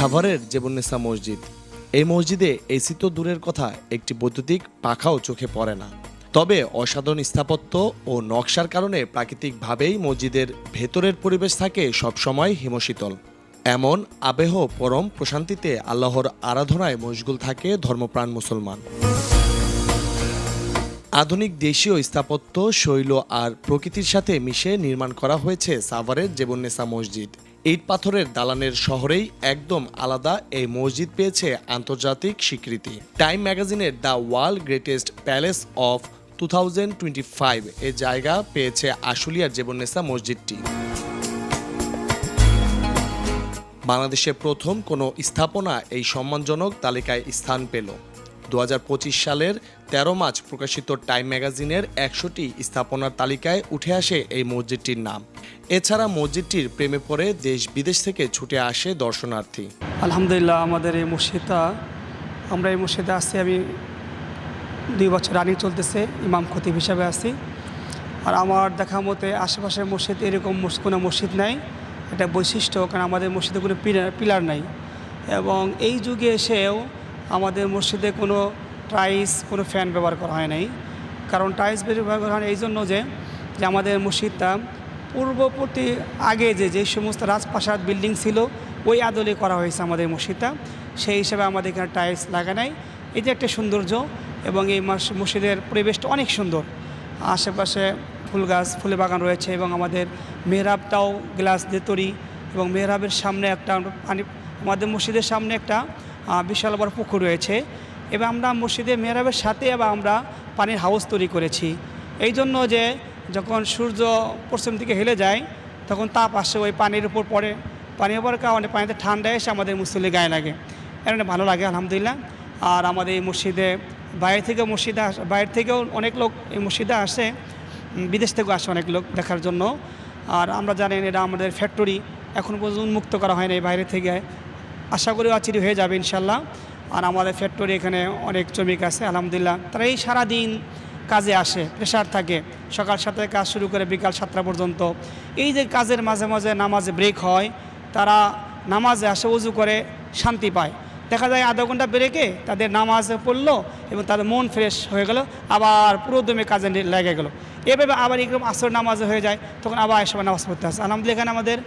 সাভারের জেবুন্নেসা মসজিদ। এই মসজিদে এসি তো দূরের কথা, একটি বৈদ্যুতিক পাখাও চোখে পড়ে না। তবে অসাধারণ স্থাপত্য ও নকশার কারণে প্রাকৃতিকভাবেই মসজিদের ভেতরের পরিবেশ থাকে সবসময় হিমশীতল। এমন আবেহ পরম প্রশান্তিতে আল্লাহর আরাধনায় মশগুল থাকে ধর্মপ্রাণ মুসলমান। আধুনিক দেশীয় স্থাপত্য শৈল আর প্রকৃতির সাথে মিশে নির্মাণ করা হয়েছে সাভারের জেবুন্নেসা মসজিদ। ইট পাথরের দালানের শহরেই একদম আলাদা এই মসজিদ পেয়েছে আন্তর্জাতিক স্বীকৃতি। টাইম ম্যাগাজিনের the world greatest palace of 2025 এ জায়গা পেয়েছে আশুলিয়ার জেবুন্নেসা মসজিদটি। বাংলাদেশের প্রথম কোনো স্থাপনা এই সম্মানজনক তালিকায় স্থান পেল। 2025 সালের 13 মার্চ প্রকাশিত টাইম ম্যাগাজিনের 100টি স্থাপনার তালিকায় উঠে আসে এই মসজিদটির নাম। এছাড়া মসজিদটির প্রেমে পড়ে দেশ বিদেশ থেকে ছুটে আসে দর্শনার্থী। আলহামদুলিল্লাহ, আমাদের এই মসজিদটা, আমরা এই মসজিদে আসছি, আমি 2 বছর রানিং চলতেছে, ইমাম খতিব হিসাবে আছি। আর আমার দেখা মতে আশেপাশের মসজিদ এরকম কোনো মসজিদ নাই। এটা বৈশিষ্ট্য, কারণ আমাদের মসজিদে কোনো পিলার নাই। এবং এই যুগে এসেও আমাদের মসজিদে কোনো টাইলস, কোনো ফ্যান ব্যবহার করা হয় নাই। কারণ টাইলস ব্যবহার করা হয় এই জন্য যে আমাদের মসজিদটা পূর্ববর্তী আগে যে সমস্ত রাজপ্রাসাদ বিল্ডিং ছিল ওই আদলে করা হয়েছে আমাদের মসজিদটা। সেই হিসাবে আমাদের এখানে টাইলস লাগা নাই। এই যে একটা সৌন্দর্য, এবং এই মসজিদের পরিবেশটা অনেক সুন্দর। আশেপাশে ফুল গাছ, ফুলের বাগান রয়েছে, এবং আমাদের মেহরাবটাও গ্লাস দিয়ে তৈরি। এবং মেহরাবের সামনে একটা আমাদের মসজিদের সামনে একটা বিশাল বড় পুকুর রয়েছে। এবং আমরা মসজিদের মেহরাবের সাথে আমরা পানির হাউস তৈরি করেছি। এই জন্য যে যখন সূর্য পশ্চিম দিকে হেলে যায় তখন তাপ আসে ওই পানির উপর পড়ে, পানির উপর কারণে পানিতে ঠান্ডা এসে আমাদের মুসল্লির গায়ে লাগে, এটা ভালো লাগে আলহামদুলিল্লাহ। আর আমাদের এই মসজিদে বাইরে থেকেও অনেক লোক এই মসজিদে আসে, বিদেশ থেকেও আসে অনেক লোক দেখার জন্য। আর আমরা জানেন এটা আমাদের ফ্যাক্টরি, এখন পর্যন্ত উন্মুক্ত করা হয় না এই বাইরে থেকে। আশা করি অচিরে হয়ে যাবে ইনশাল্লাহ। আর আমাদের ফ্যাক্টরি এখানে অনেক শ্রমিক আছে আলহামদুলিল্লাহ। তারা এই সারাদিন কাজে আসে, প্রেশার থাকে, সকাল 7টায় কাজ শুরু করে বিকাল 7টা পর্যন্ত। এই যে কাজের মাঝে মাঝে নামাজে ব্রেক হয়, তারা নামাজে আসে, উজু করে শান্তি পায়। দেখা যায় আধা ঘন্টা ব্রেকে তাদের নামাজে পড়লো এবং তাদের মন ফ্রেশ হয়ে গেল, আবার পুরো দমে কাজে লেগে গেল। এভাবে আবার এরকম আসর নামাজে হয়ে যায়, তখন আবার সবাই নামাজ পড়তে আসে আলহামদুলিল্লাহ। এখানে আমাদের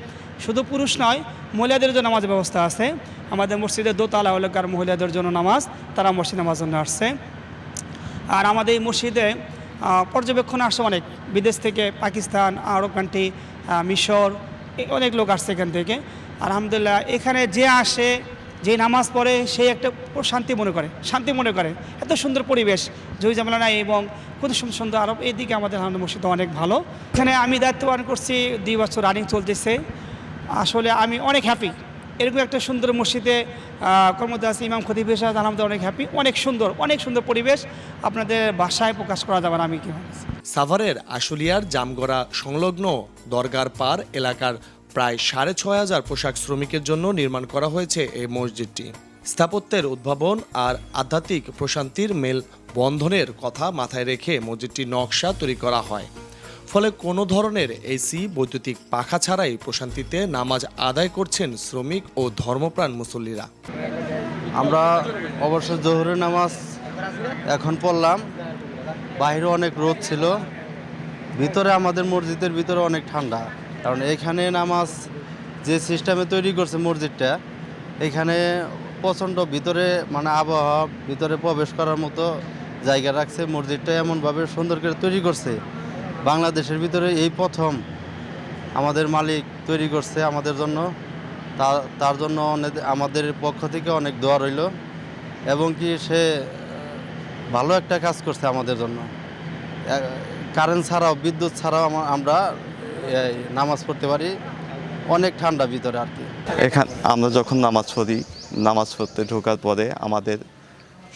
শুধু পুরুষ নয়, মহিলাদের জন্য নামাজের ব্যবস্থা আছে। আমাদের মসজিদের দোতলা হলো কার মহিলাদের জন্য নামাজ, তারা মসজিদ নামাজ জন্য আসছে। আর আমাদের এই মসজিদে পর্যবেক্ষণ আসছে অনেক বিদেশ থেকে, পাকিস্তান, আরব কান্ট্রি, মিশর, অনেক লোক আসছে এখান থেকে আলহামদুলিল্লাহ। এখানে যে আসে, যে নামাজ পড়ে, সে একটা শান্তি মনে করে। এত সুন্দর পরিবেশ, জয় ঝামেলা নাই, এবং খুব সুন্দর আরব। এইদিকে আমাদের মসজিদ অনেক ভালো। এখানে আমি দায়িত্ব পালন করছি, 2 বছর রানিং চলতেছে। আসলে আমি অনেক হ্যাপি, এরকম একটা সুন্দর মসজিদে কর্মরত আছে ইমাম খতিব হিসেবে আলহামদুলিল্লাহ অনেক হ্যাপি। অনেক সুন্দর পরিবেশ, আপনাদের ভাষায় প্রকাশ করা যাবে না আমি কি। সাভারের আশুলিয়ার জামগড়া সংলগ্ন দরগার পার এলাকার প্রায় 6500 পোশাক শ্রমিকের জন্য নির্মাণ করা হয়েছে এই মসজিদটি। স্থাপত্যের উদ্ভাবন আর আধ্যাত্মিক প্রশান্তির মেল বন্ধনের কথা মাথায় রেখে মসজিদটির নকশা তৈরি করা হয়। ফলে কোনো ধরনের এসি, বৈদ্যুতিক পাখা ছাড়াই প্রশান্তিতে নামাজ আদায় করছেন শ্রমিক ও ধর্মপ্রাণ মুসল্লিরা। আমরা অবশ্য জোহরের নামাজ এখন পড়লাম, বাইরে অনেক রোদ ছিল, ভিতরে আমাদের মসজিদের ভিতরে অনেক ঠান্ডা। কারণ এখানে নামাজ যে সিস্টেমে তৈরি করছে মসজিদটা, এখানে প্রচণ্ড ভিতরে আবহাওয়া, ভিতরে প্রবেশ করার মতো জায়গা রাখছে। মসজিদটা এমনভাবে সুন্দর করে তৈরি করছে, বাংলাদেশের ভিতরে এই প্রথম আমাদের মালিক তৈরি করছে আমাদের জন্য। তার জন্য আমাদের পক্ষ থেকে অনেক দোয়া রইল, এবং কি সে ভালো একটা কাজ করছে আমাদের জন্য। কারেন্ট ছাড়াও, বিদ্যুৎ ছাড়াও আমরা নামাজ পড়তে পারি, অনেক ঠান্ডা ভিতরে আর কি। এখানে আমরা যখন নামাজ পড়তে ঢোকার পরে আমাদের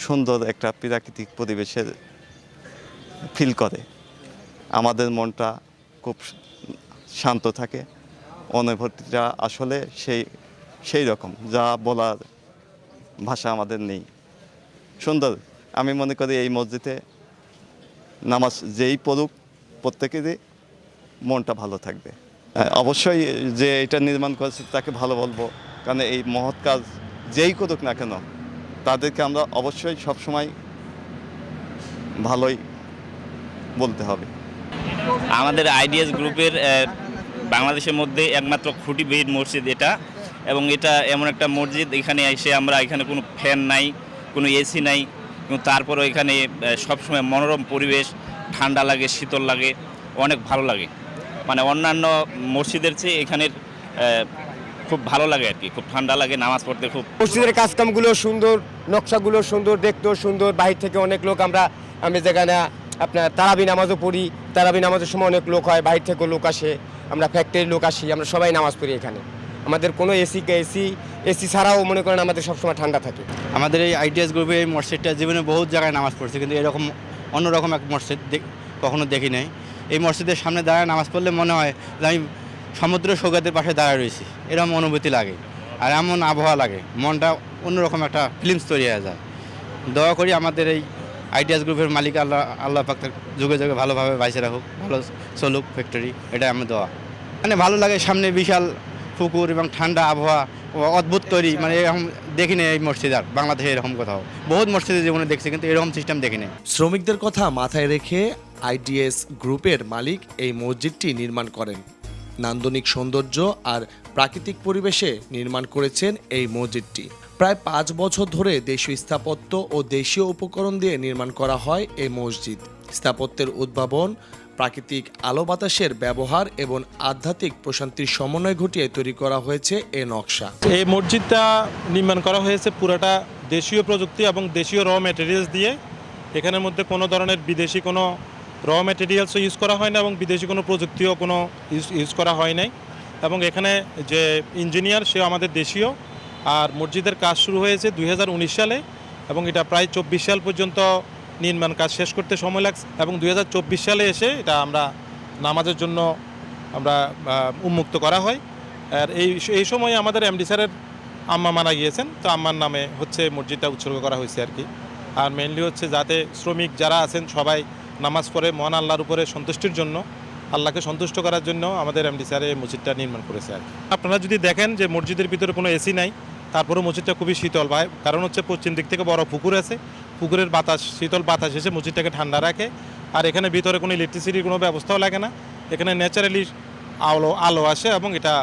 সুন্দর একটা প্রাকৃতিক পরিবেশের ফিল করে, আমাদের মনটা খুব শান্ত থাকে, অনুভূতিটা আসলে সেই রকম, যা বলার ভাষা আমাদের নেই। সুন্দর। আমি মনে করি এই মসজিদে নামাজ যেই পড়ুক প্রত্যেকেরই মনটা ভালো থাকবে। অবশ্যই যে এটা নির্মাণ করেছে তাকে ভালো বলবো, কারণ এই মহৎ কাজ যেই করুক না কেন তাদেরকে আমরা অবশ্যই সবসময় ভালোই বলতে হবে। আমাদের আইডিএস গ্রুপের বাংলাদেশের মধ্যে একমাত্র খুঁটিবিহীন মসজিদ এটা, এবং এটা এমন একটা মসজিদ এখানে এসে আমরা এখানে কোনো ফ্যান নাই, কোনো এসি নাই, কিন্তু তারপরেও এখানে সবসময় মনোরম পরিবেশ, ঠান্ডা লাগে, শীতল লাগে, অনেক ভালো লাগে। মানে অন্যান্য মসজিদের চেয়ে এখানের খুব ভালো লাগে আর কি, খুব ঠান্ডা লাগে, নামাজ পড়তে খুব। মসজিদের কাজকামগুলো সুন্দর, নকশাগুলো সুন্দর, দেখতেও সুন্দর। বাহির থেকে অনেক লোক আমি যেখানে আপনার তারাবি নামাজও পড়ি, তারাবি নামাজের সময় অনেক লোক হয়, বাহির থেকেও লোক আসে, আমরা ফ্যাক্টরির লোক আসি, আমরা সবাই নামাজ পড়ি এখানে। আমাদের কোনো এসি ছাড়াও মনে করেন আমাদের সবসময় ঠান্ডা থাকে। আমাদের এই আইডিএস গ্রুপে এই মসজিদটা জীবনে বহুত জায়গায় নামাজ পড়ছে, কিন্তু এরকম অন্যরকম এক মসজিদ কখনো দেখি নাই। এই মসজিদের সামনে দাঁড়ায় নামাজ পড়লে মনে হয় যে আমি সমুদ্র সৈকতের পাশে দাঁড়ায় রয়েছি, এরকম অনুভূতি লাগে আর এমন আবহাওয়া লাগে, মনটা অন্যরকম একটা ফিলিংস তৈরি হয়ে যায়। দয়া করি আমাদের এই আইডিয়াস গ্রুপের মালিক আল্লাহ পাক তার যুগে যুগে ভালোভাবে বাইসে রাখুক, ভালো চলুক ফ্যাক্টরি, এটাই আমার দোয়া। মানে ভালো লাগে, সামনে বিশাল পুকুর এবং ঠান্ডা আবহাওয়া, অদ্ভুত তৈরি, মানে এরকম দেখিনি এই মসজিদ আর বাংলাদেশে এরকম কোথাও। বহুত মসজিদের জীবনে দেখছি, কিন্তু এরকম সিস্টেম দেখিনি। শ্রমিকদের কথা মাথায় রেখে আইডিএস গ্রুপের মালিক এই মসজিদটি নির্মাণ করেন। নান্দনিক সৌন্দর্য আর প্রাকৃতিক পরিবেশে নির্মাণ করেছেন এই মসজিদটি। প্রায় 5 বছর ধরে দেশীয় স্থাপত্য ও দেশীয় উপকরণ দিয়ে নির্মাণ করা হয় এই মসজিদ। স্থাপত্যের উদ্ভাবন, প্রাকৃতিক আলো বাতাসের ব্যবহার এবং আধ্যাত্মিক প্রশান্তির সমন্বয় ঘটিয়ে তৈরি করা হয়েছে এ নকশা। এই মসজিদটা নির্মাণ করা হয়েছে পুরাটা দেশীয় প্রযুক্তি এবং দেশীয় র ম্যাটেরিয়ালস দিয়ে। এখানের মধ্যে কোনো ধরনের বিদেশি কোনো র ম্যাটেরিয়ালসও ইউজ করা হয় না এবং বিদেশি কোনো প্রযুক্তিও কোনো ইউজ করা হয় নাই। এবং এখানে যে ইঞ্জিনিয়ার সেও আমাদের দেশীয়। আর মসজিদের কাজ শুরু হয়েছে 2019 সালে এবং এটা প্রায় 24 সাল পর্যন্ত নির্মাণ কাজ শেষ করতে সময় লাগছে, এবং 2024 সালে এসে এটা আমরা নামাজের জন্য আমরা উন্মুক্ত করা হয়। আর এই সময় আমাদের এমডি স্যারের আম্মা মারা গিয়েছেন, তো আম্মার নামে হচ্ছে মসজিদটা উৎসর্গ করা হয়েছে আর কি। আর মেইনলি হচ্ছে যাতে শ্রমিক যারা আছেন সবাই নামাজ পড়ে মহান আল্লাহর উপরে সন্তুষ্টির জন্য, আল্লাহকে সন্তুষ্ট করার জন্য আমাদের এমডি স্যার এই মসজিদটা নির্মাণ করেছে আর কি। আপনারা যদি দেখেন যে মসজিদের ভিতরে কোনো এসি নাই, তারপরেও মসজিদটা খুবই শীতল ভাই, কারণ হচ্ছে পশ্চিম দিক থেকে বড় পুকুর আছে, পুকুরের বাতাস, শীতল বাতাস এসে মসজিদটাকে ঠান্ডা রাখে। আর এখানে ভিতরে কোনো ইলেকট্রিসিটির কোনো ব্যবস্থাও লাগে না, এখানে ন্যাচারালি আলো আসে এবং এটা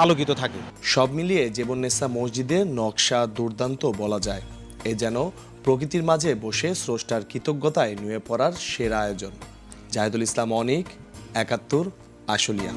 আলোকিত থাকে। সব মিলিয়ে জীবননেসা মসজিদের নকশা দুর্দান্ত বলা যায়। এ যেন প্রকৃতির মাঝে বসে স্রষ্টার কৃতজ্ঞতায় নুয়ে পড়ার সেরা আয়োজন। জাহিদুল ইসলাম অনিক, ৭১ আশুলিয়া।